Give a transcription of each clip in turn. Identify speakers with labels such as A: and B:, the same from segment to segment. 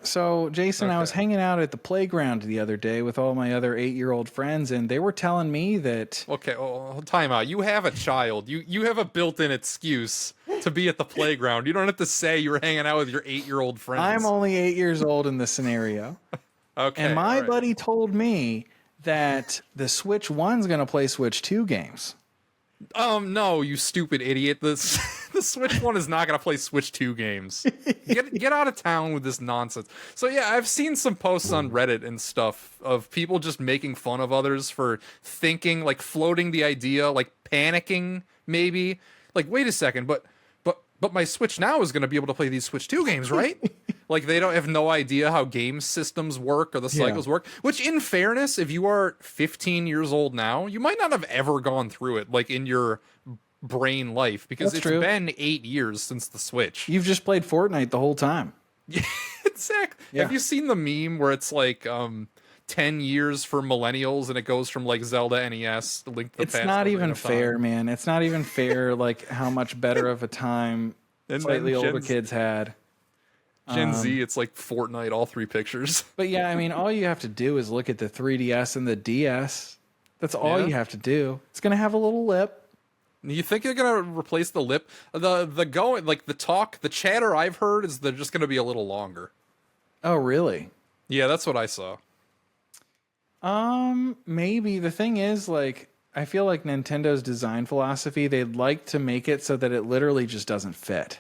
A: So, Jason, I was
B: Okay.
A: hanging out at the playground the other day with all my other 8-year-old friends, and they were telling me that.
B: Okay, time out. You have a child. You have a built-in excuse to be at the playground. You don't have to say you were hanging out with your 8-year-old
A: I'm
B: friends.
A: only 8 years old in this scenario. And
B: Okay, all
A: my
B: right.
A: buddy told me that the Switch 1's going to play Switch 2 games.
B: No, you stupid idiot. This the Switch one is not gonna play Switch 2 games. Get out of town with this nonsense. So yeah, I've seen some posts on Reddit and stuff of people just making fun of others for thinking, like floating the idea, like panicking, maybe. Like, wait a second, but my Switch now is gonna be able to play these Switch 2 games, right? Like they don't have no idea how game systems work or the cycles work. Which, in fairness, if you are 15 years old now, you might not have ever gone through it, like in your brain life, because
A: That's
B: it's
A: true.
B: been 8 years since the Switch.
A: You've just played Fortnite the whole time.
B: Exactly.
A: Yeah.
B: Have you seen the meme where it's like 10 years for millennials and it goes from like Zelda NES, Link to the
A: It's
B: Past,
A: not
B: Ocarina
A: even
B: of Time,
A: fair, man. It's not even fair, like, how much better of a time
B: and
A: slightly
B: then
A: older kids had.
B: Gen Z, it's like Fortnite, all three pictures.
A: But yeah, I mean, all you have to do is look at the 3DS and the DS. That's all
B: Yeah.
A: you have to do. It's going to have a little lip.
B: You think they're gonna replace the lip? The going, like the talk, the chatter I've heard is they're just gonna be a little longer.
A: Oh, really?
B: Yeah, that's what I saw.
A: Maybe. The thing is, like, I feel like Nintendo's design philosophy, they'd like to make it so that it literally just doesn't fit.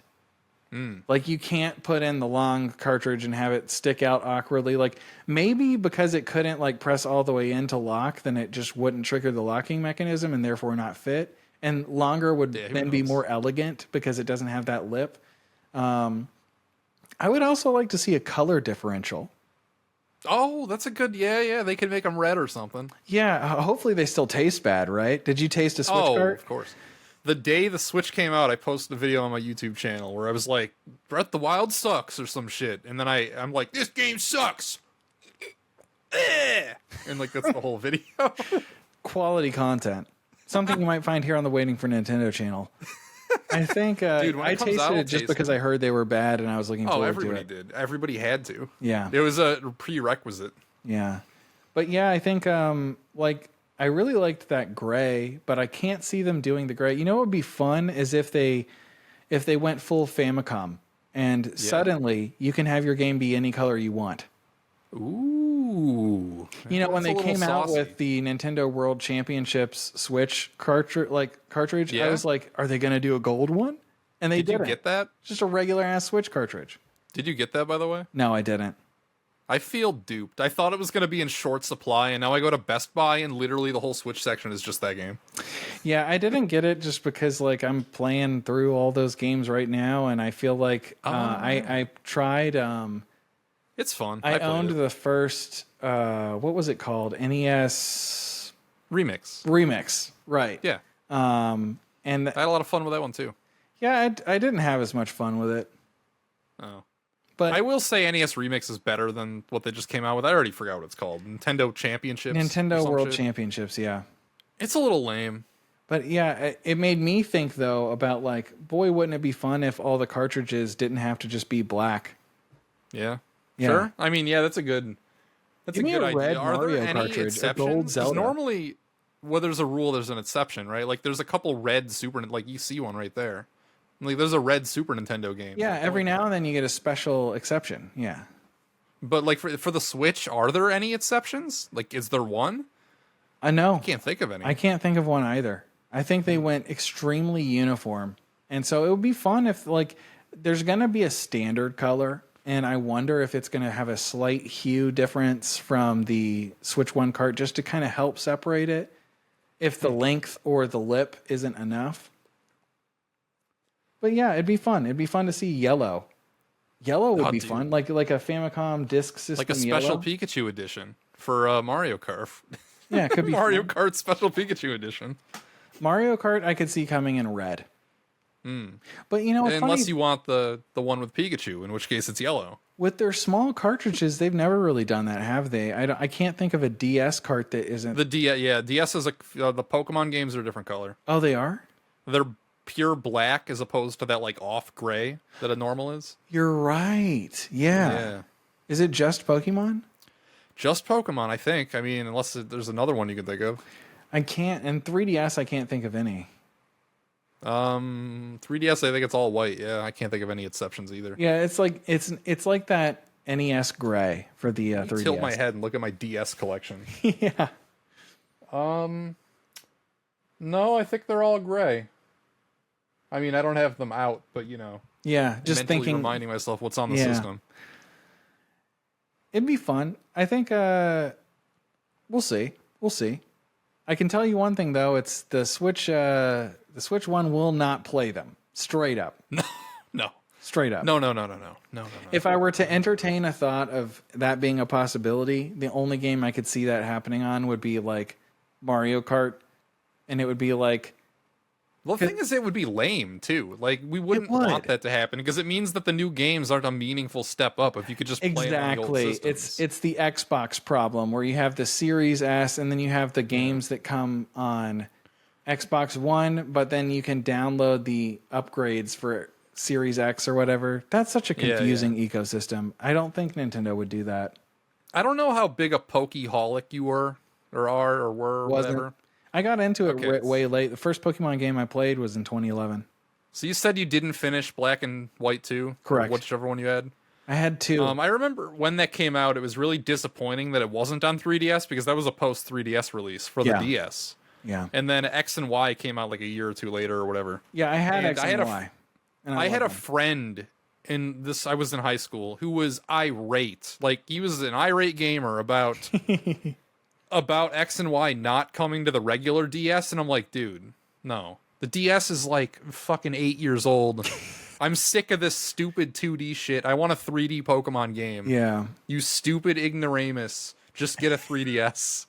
A: Like, you can't put in the long cartridge and have it stick out awkwardly. Like, maybe because it couldn't, like, press all the way in to lock, then it just wouldn't trigger the locking mechanism and therefore not fit. And longer would
B: Yeah, who
A: then be
B: knows?
A: more elegant because it doesn't have that lip. I would also like to see a color differential.
B: Oh, that's a good. Yeah. They could make them red or something.
A: Yeah, hopefully they still taste bad, right? Did you taste a Switch
B: Oh,
A: cart?
B: of course. The day the Switch came out, I posted a video on my YouTube channel where I was like, "Breath of the Wild sucks" or some shit, and then I'm like, "This game sucks," and like that's the whole video.
A: Quality content. Something you might find here on the Waiting for Nintendo channel. I think
B: Dude, when
A: I
B: it comes
A: tasted
B: out, I'll
A: it just
B: taste
A: because
B: it.
A: I heard they were bad and I was looking
B: Oh,
A: forward to
B: everybody
A: it.
B: did. Everybody had to.
A: Yeah.
B: It was a prerequisite.
A: Yeah. But yeah, I think like I really liked that gray, but I can't see them doing the gray. You know what would be fun is if they went full Famicom and suddenly you can have your game be any color you want.
B: Ooh.
A: You know, when
B: That's
A: they
B: a little
A: came out
B: saucy.
A: with the Nintendo World Championships Switch cartridge, I
B: Yeah?
A: was like, are they going to do a gold one? And they
B: Did you
A: didn't.
B: get that?
A: Just a regular ass Switch cartridge.
B: Did you get that, by the way?
A: No, I didn't.
B: I feel duped. I thought it was going to be in short supply, and now I go to Best Buy, and literally the whole Switch section is just that game.
A: Yeah, I didn't get it just because like I'm playing through all those games right now, and I feel like I tried.
B: It's fun.
A: I
B: played
A: owned
B: it.
A: the first what was it called? NES
B: Remix.
A: Remix, right?
B: Yeah.
A: And
B: I had a lot of fun with that one, too.
A: yeah, I didn't have as much fun with it,
B: Oh.
A: but
B: I will say NES Remix is better than what they just came out with. I already forgot what it's called. Nintendo Championships? or
A: Nintendo
B: some
A: World
B: shit.
A: Championships, yeah.
B: It's a little lame.
A: But yeah, it made me think though about like, boy, wouldn't it be fun if all the cartridges didn't have to just be black?
B: Yeah.
A: Yeah.
B: Sure. I mean, yeah, that's a good
A: Give me
B: good
A: a red
B: idea. Are
A: Mario
B: there any
A: cartridge, a
B: exceptions?
A: gold
B: 'Cause
A: Zelda.
B: normally, where there's a rule, there's an exception, right? Like, there's a couple red Super, like you see one right there. Like, there's a red Super Nintendo game.
A: Yeah,
B: Like,
A: every now and then you get a special exception. Yeah.
B: But like for the Switch, are there any exceptions? Like, is there one?
A: I know.
B: Can't think of any.
A: I can't think of one either. I think they went extremely uniform. And so it would be fun if like there's going to be a standard color and I wonder if it's going to have a slight hue difference from the Switch 1 cart just to kind of help separate it if the length or the lip isn't enough. But yeah, it'd be fun. It'd be fun to see yellow. Yellow would
B: Oh,
A: be
B: dude.
A: fun, like a Famicom disc system.
B: Like a special
A: yellow.
B: Pikachu edition for Mario Kart.
A: Yeah, it could be
B: Mario
A: fun.
B: Kart Special Pikachu edition.
A: Mario Kart. I could see coming in red. But you know, what's
B: Unless
A: funny?
B: you want the one with Pikachu, in which case it's yellow.
A: With their small cartridges, they've never really done that, have they? I can't think of a DS cart that isn't.
B: The DS is the Pokemon games are a different color.
A: Oh, they are?
B: They're pure black as opposed to that like off gray that a normal is.
A: You're right. Yeah. Is it just Pokemon?
B: Just Pokemon, I think. I mean, unless there's another one you can think of.
A: I can't. And 3DS, I can't think of any.
B: 3DS, I think it's all white. Yeah, I can't think of any exceptions either.
A: Yeah, it's like that NES Gray for the 3DS.
B: Tilt my head and look at my DS collection.
A: Yeah.
B: No, I think they're all gray. I mean, I don't have them out, but you know.
A: Yeah, just
B: mentally
A: thinking.
B: reminding myself what's on the
A: Yeah.
B: system.
A: It'd be fun. I think we'll see. We'll see. I can tell you one thing though, it's the Switch One will not play them. Straight up.
B: No.
A: Straight up.
B: No.
A: If I were to entertain a thought of that being a possibility, the only game I could see that happening on would be like Mario Kart, and it would be like,
B: Well, the thing is, it would be lame too. Like, we wouldn't
A: would.
B: want that to happen because it means that the new games aren't a meaningful step up. If you could just play them on the old
A: exactly.
B: systems.
A: It's the Xbox problem where you have the Series S and then you have the games that come on Xbox One, but then you can download the upgrades for Series X or whatever. That's such a confusing ecosystem. I don't think Nintendo would do that.
B: I don't know how big a Pokeholic you were, or are, or were, or
A: Wasn't.
B: whatever.
A: I got into it
B: Okay.
A: way late. The first Pokemon game I played was in 2011.
B: So you said you didn't finish Black and White 2?
A: Correct.
B: Whichever one you had.
A: I had two.
B: I remember when that came out, it was really disappointing that it wasn't on 3DS because that was a post 3DS release for the
A: Yeah.
B: DS.
A: Yeah.
B: And then X and Y came out like a year or two later or whatever.
A: Yeah, I had
B: And
A: X
B: I
A: and
B: had a-
A: Y. And
B: I had a
A: loved them.
B: friend in this, I was in high school, who was irate. Like, he was an irate gamer about about X and Y not coming to the regular DS, and I'm like, dude, no. The DS is like fucking 8 years old. I'm sick of this stupid 2D shit. I want a 3D Pokemon game.
A: Yeah.
B: You stupid ignoramus. Just get a 3DS.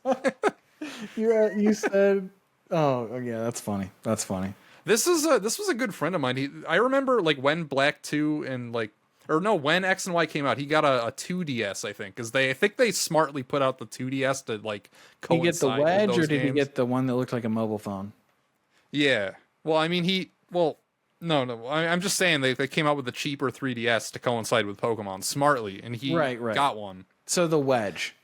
A: You said, oh yeah, that's funny. That's funny.
B: This was a good friend of mine. I remember like when Black 2 and like, or no, when X and Y came out, he got a 2DS, I think, because I think they smartly put out the 2DS to like
A: Did you get the
B: coincide with
A: wedge, or
B: those
A: did you
B: games.
A: get the one that looked like a mobile phone?
B: Yeah. Well, I mean, no. I'm just saying they came out with the cheaper 3DS to coincide with Pokemon smartly, and he
A: Right.
B: got one.
A: So the wedge.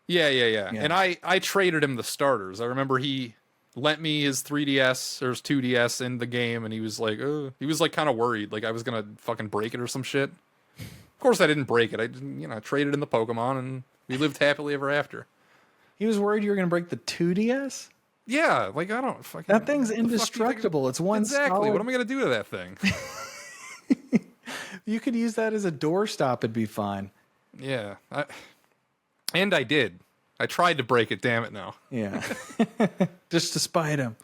B: Yeah.
A: Yeah.
B: And I traded him the starters. I remember he lent me his 3DS or his 2DS in the game, and he was like kind of worried, like I was gonna fucking break it or some shit. Of course, I didn't break it. I traded in the Pokemon, and we lived happily ever after.
A: He was worried you were going to break the 2DS?
B: Yeah, like I don't fucking.
A: That thing's
B: what the fuck do you think-
A: indestructible. It's one
B: Exactly.
A: solid-
B: What am I gonna do to that thing?
A: You could use that as a doorstop. It'd be fine.
B: Yeah, and I did. I tried to break it. Damn it! No.
A: Yeah. Just to spite him.